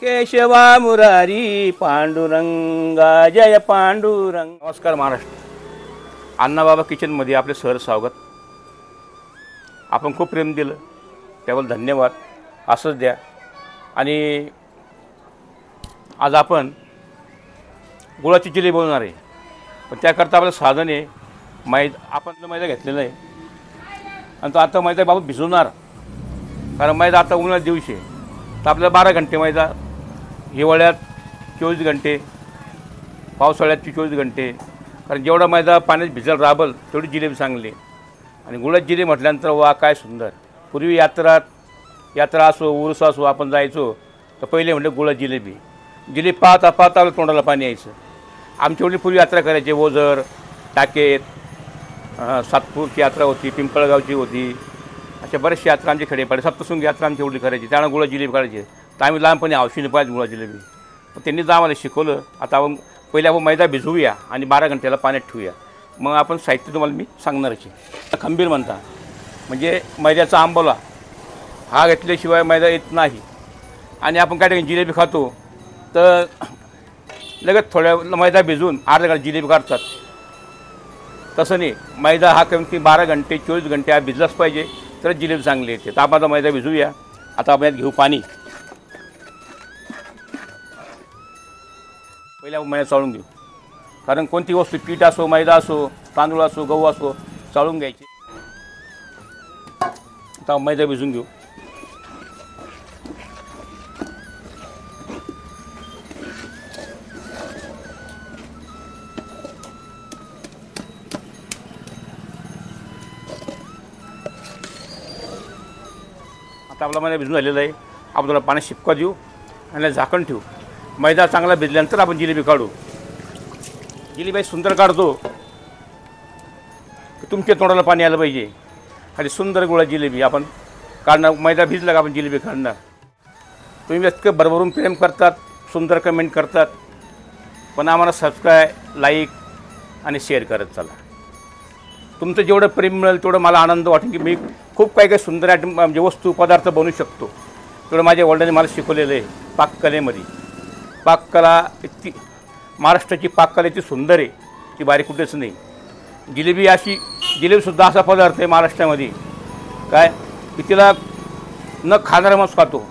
केशवा मुरारी पांडुरंगा जय पांडुरंग. नमस्कार महाराष्ट्र. अण्णाबाबा किचनमध्ये आपले सर स्वागत. आपण खूप प्रेम दिलं त्याबद्दल धन्यवाद. असंच द्या. आणि आज आपण गुळाची जिलेबी बनवणार आहे. पण त्याकरता आपलं साधन आहे आपण मैदा घेतलेला आहे आणि तो आता मैदा बाबत भिजवणार. कारण मैदा आता उन्हाळ्यात दिवशी आहे तर आपल्याला 12 घंटे मैदा, हिवाळ्यात 24 घंटे, पावसाळ्यात 24 घंटे. कारण जेवढा मैदा पाण्यात भिजल राबल तेवढी जिलेबी चांगली. आणि गुळाची जिलेबी म्हटल्यानंतर वा काय सुंदर. पूर्वी यात्रा असो उरूस असो आपण जायचो तर पहिले म्हणजे गुळाची जिलेबी पाहता आपल्या तोंडाला पाणी यायचं. आमच्या वडील पूर्वी यात्रा करायचे. ओझर, टाकेत, सातपूरची यात्रा होती, पिंपळगावची होती, अशा बऱ्याचशा यात्रा आमच्या खेडेपाडे. सप्तशृंगी यात्रा आमच्या वडील करायची. त्यामुळे गुळाची जिलेबी काढायची. तर आम्ही लहानपणी हौशीने पाहिजे गुळाची जिलेबी. पण त्यांनीच आम्हाला शिकवलं. आता आपण मैदा भिजवूया आणि 12 घंट्याला पाण्यात ठेवूया. मग आपण साहित्य तुम्हाला मी सांगणारच आहे. खंबीर म्हणता म्हणजे मैद्याचा आंबोला हा घेतल्याशिवाय मैदा येत नाही. आणि आपण काय ठिकाणी जिलेबी खातो तर लगेच थोड्या मैदा भिजवून अर्ध्या घंटा जिलेबी काढतात. तसं नाही. मैदा हा कमीत कमी 12 घंटे 24 घंटे हा भिजलाच पाहिजे तर जिलेबी चांगली येते. तर आपण आता मैदा भिजवूया. आता आपण यात घेऊ पाणी. पहिले आपण मैदा चाळून घेऊ. कारण कोणती वस्तू पीठ असो, मैदा असो, तांदूळ असो, गहू असो चाळून घ्यायची. आता मैदा भिजवून घेऊ. आता आपला मैदा भिजून झालेला आहे. आपण थोडा पाण्यात शिपका देऊ आणि झाकण ठेवू. मैदा चांगला भिजल्यानंतर आपण जिलेबी काढू. जिलेबी सुंदर काढतो तुमच्या तोंडाला पाणी आलं पाहिजे. आणि सुंदर गुळा जिलेबी आपण काढणार. मैदा भिजला का आपण जिलेबी काढणार. तुम्ही इतकं भरभरून प्रेम करतात, सुंदर कमेंट करतात, पण आम्हाला सबस्क्राईब, लाईक आणि शेअर करत चला. तुमचं जेवढं प्रेम मिळेल तेवढं मला आनंद वाटेल की मी खूप काही सुंदर म्हणजे वस्तू पदार्थ बनवू शकतो. तेवढं माझ्या वडिलांनी मला शिकवलेलं आहे. पाककलेमध्ये पाककला इतकी महाराष्ट्राची पाककला इतकी सुंदर आहे ती बारीक कुठेच नाही. जिलेबीसुद्धा असा पदार्थ आहे महाराष्ट्रामध्ये काय की तिला न खाणारा माणूस खातो.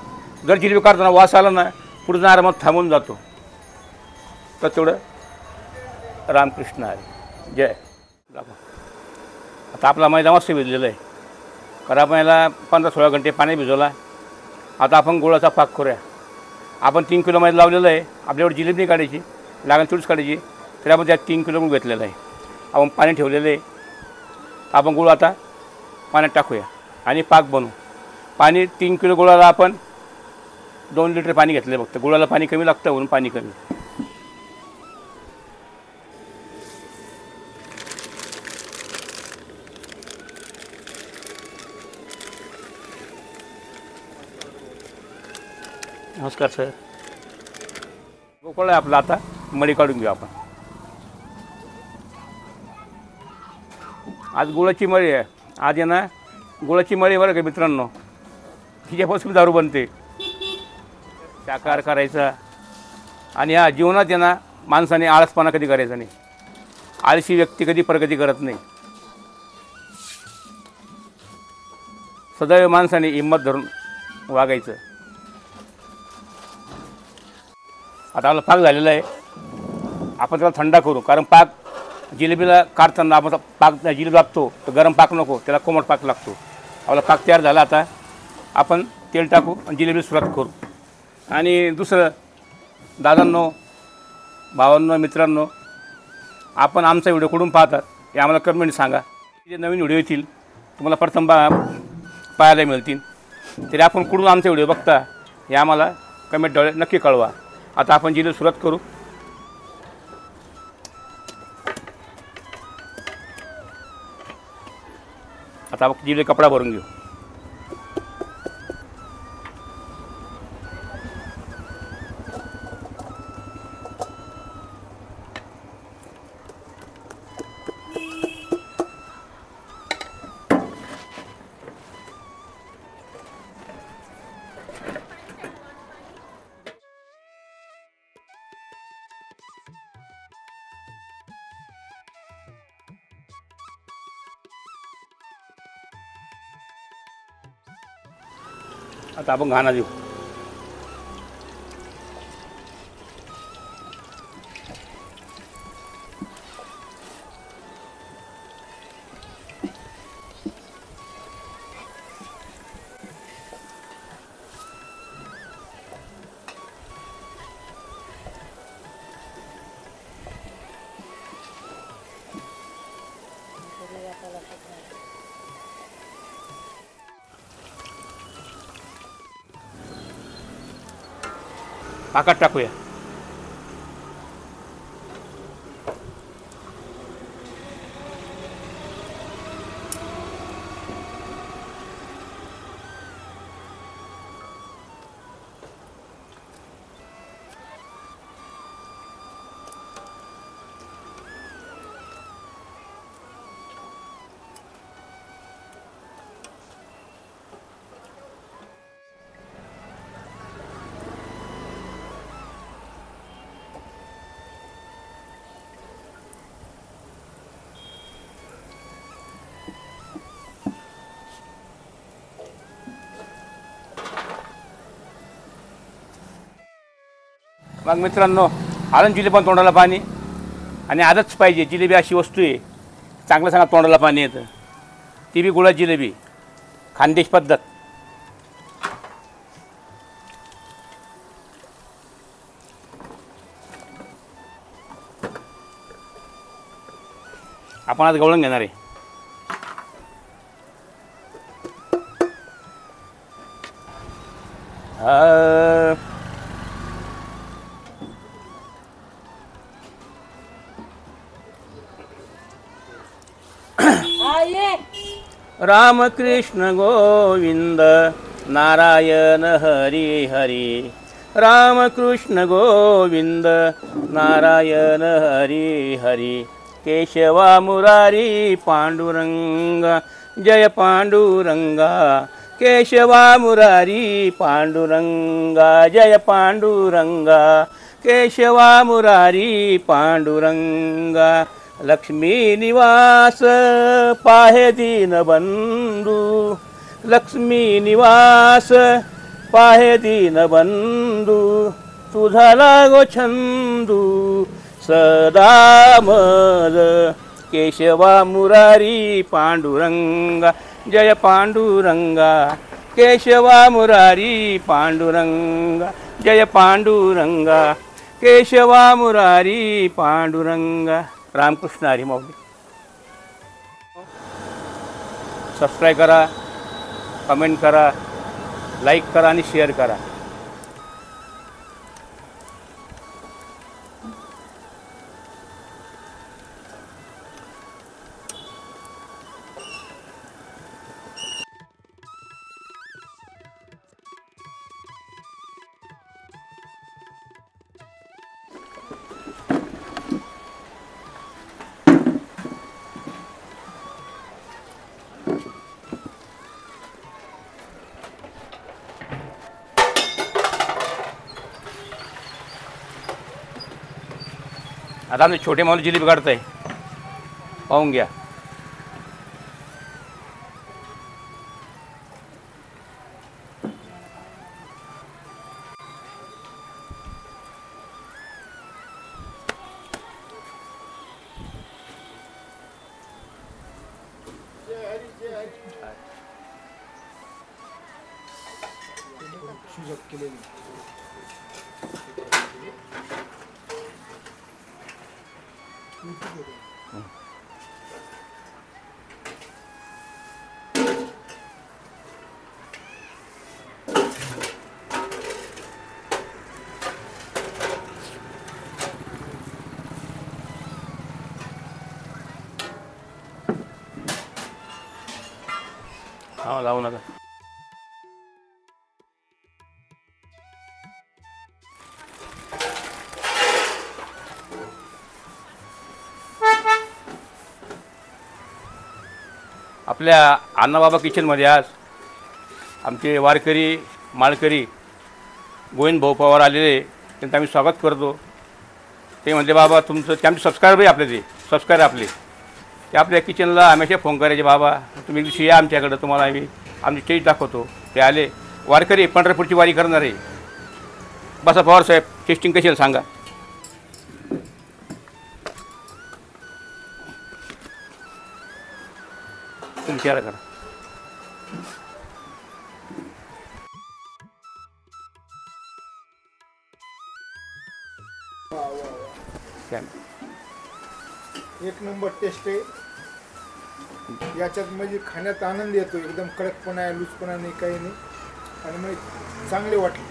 जर जिलेबी काढताना वास आला ना पुढे जाणारा माणूस थांबून जातो. तर तेवढं रामकृष्ण हरी जय. आता आपला मैदा मस्त भिजलेला आहे. कारण आपण याला 15-16 घंटे पाणी भिजवला. आता आपण गुळाचा पाक करूया. आपण 3 किलो मैदा लावलेलं आहे. आपल्याकडे जिलेबी नाही काढायची, लागण तुळस काढायची. तरी आपण त्यात 3 किलो गुळ घेतलेला आहे. आपण पाणी ठेवलेलं आहे. आपण गुळ आता पाण्यात टाकूया आणि पाक बनवू. पाणी 3 किलो गुळाला आपण 2 लिटर पाणी घेतलं आहे. फक्त गुळाला पाणी कमी लागतं म्हणून पाणी कमी. नमस्कार सर. गोकुळ आहे आपला. आता मळी काढून घेऊ आपण. आज गुळाची मळी आहे. आज आहे ना गुळाची मळी बरं का मित्रांनो. हिच्यापासून दारू बनते. शाकाहार करायचा. आणि ह्या जीवनात आहे ना माणसाने आळसपणा कधी करायचा नाही. आळशी व्यक्ती कधी प्रगती करत नाही. सदैव माणसाने हिंमत धरून वागायचं. आता आपला पाक झालेला आहे. आपण त्याला थंडा करू. कारण पाक जिलेबीला काढताना आपण पाक जिलेबी लागतो तर गरम पाक नको, त्याला कोमट पाक लागतो. आपला पाक तयार झाला. आता आपण तेल टाकू आणि जिलेबी सुरुवात करू. आणि दुसरं दादांनो, भावांनो, मित्रांनो, आपण आमचा व्हिडिओ कुठून पाहतात हे आम्हाला कमेंट सांगा. जे नवीन व्हिडिओ येतील तुम्हाला प्रथम पाहायला मिळतील. तरी आपण कुठून आमचा व्हिडिओ बघता हे आम्हाला कमेंटद्वारे नक्की कळवा. आता आपण जिलेबी सुरुवात करू. आता आपण जिलेबी कपडा भरून घेऊ. आता आपण घाणा देऊ. पाकात टाकूया. मग मित्रांनो, आलं जिलेबी पण तोंडाला पाणी. आणि आजच पाहिजे. जिलेबी अशी वस्तू आहे, चांगलं सांगा तोंडाला पाणी येतं. ती बी गुळाची जिलेबी, खानदेश पद्धत. आपण आज गवळण घेणार आहे. रामकृष्ण गोविंद नारायण हरी हरी. रामकृष्ण गोविंद नारायण हरी हरी. केशवा मुरारी पांडुरंगा जय पांडुरंगा. केशवा मुरारी पांडुरंगा जय पांडुरंगा. केशवा मुरारी पांडुरंगा. लक्ष्मी निवास पाहे दीनबंधू. लक्ष्मी निवास पाहे दीनबंधू. तुझा लागो छंदू सदा मज. केशवा मुरारी पांडुरंगा जय पांडुरंगा. केशवा मुरारी पांडुरंगा जय पांडुरंगा. केशवा मुरारी पांडुरंगा. रामकृष्ण हरी माऊली. सबस्क्राईब करा, कमेंट करा, लाईक करा आणि शेअर करा. आता आमचे छोटे माऊली जिलेबी काढत आहे, पाहून घ्या. हा लावू नका. आपल्या अण्णाबाबा किचनमध्ये आज आमचे वारकरी माळकरी गोविंद भाऊ पवार आलेले, त्यांचं आम्ही स्वागत करतो. ते म्हणते बाबा तुमचं, ते आमचे सबस्क्रायबर आहे आपले, ते सबस्क्रायबर आपले, ते आपल्या किचनला हमेशा फोन करायचे, बाबा तुम्ही दिवशी या आमच्याकडं, तुम्हाला आम्ही आमची टेस्ट दाखवतो. ते आले वारकरी पंढरपूरची वारी करणारे. बसा पवार साहेब, टेस्टिंग कशी आहे सांगा. तुम्ही चेहरा करा. एक नंबर टेस्ट आहे. याच्यात म्हणजे खाण्यात आनंद येतो. एकदम कडकपणा आहे, लूजपणा नाही, काही नाही. आणि मग चांगले वाटले.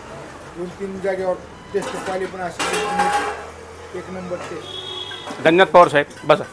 2-3 जागेवर टेस्ट पाहिली पण अशी एक नंबर टेस्ट. धन्यवाद पवार साहेब, बसा.